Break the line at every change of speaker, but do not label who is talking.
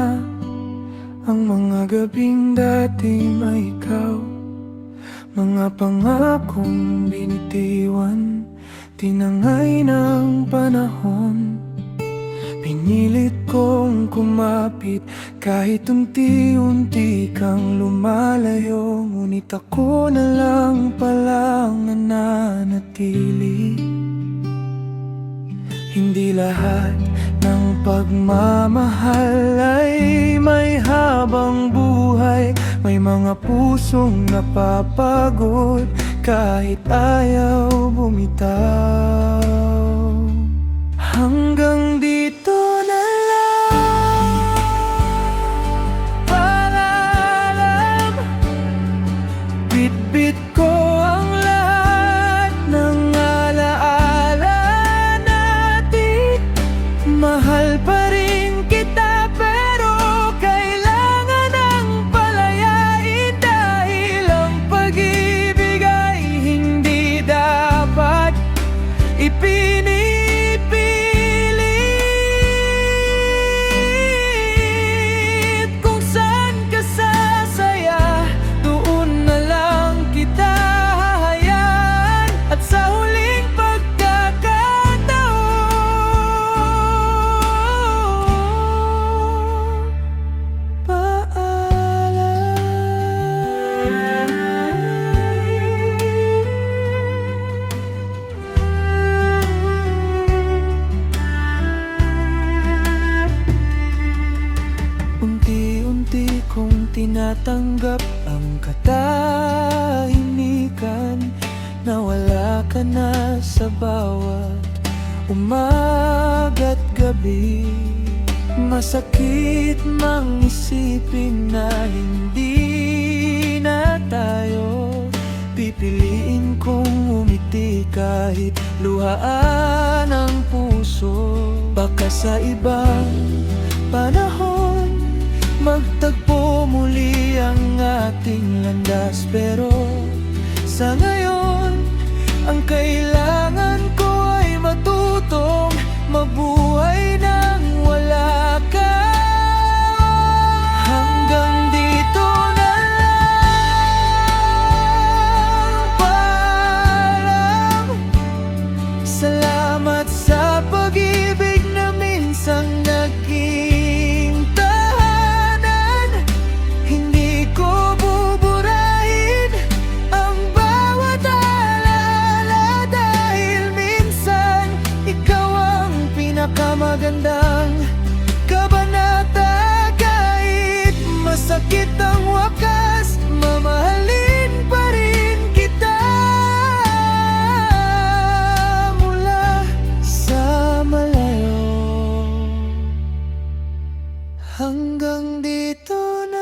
na ang mga gabing dati may ikaw. Mga pangakong binitiwan, tinangay ng panahon. Pinilit kong kumapit kahit unti-unti kang lumalayo. Ngunit ako na lang palang nananatili. Hindi lahat ng pagmamahal ay may habang buhay. May mga pusong napapagod kahit ayaw bumitaw. Hanggang dito na lang, paalam. Bitbit ko ang lahat ng alaala natin. Mahal pa rin kita pero kailangan ng palayain. Dahil ang pag-ibig ay hindi dapat ipinipilit. Kung saan ka sasaya, doon na lang kita hahayaan. At sa huling pagkakataon, unti-unti kong tinatanggap ang katahimikan. Nawala ka na sa bawat umaga't gabi. Masakit mang isipin na hindi na tayo. Pipiliin kong umiti kahit luhaan ang puso. Baka sa ibang panahon magtagpo muli ang ating landas. Pero sa ngayon, ang kailangan ko ay matutong mabuhay nang wala ka. Hanggang dito na lang, paalam. Salamat sa pag-ibig na minsang naging tahanan. Hindi ko buburahin ang bawat alaala. Dahil minsan ikaw ang pinakamagandang kabanata. Kahit masakit ang wakas, mamahalin pa rin kita mula sa malayo. Hanggang dito na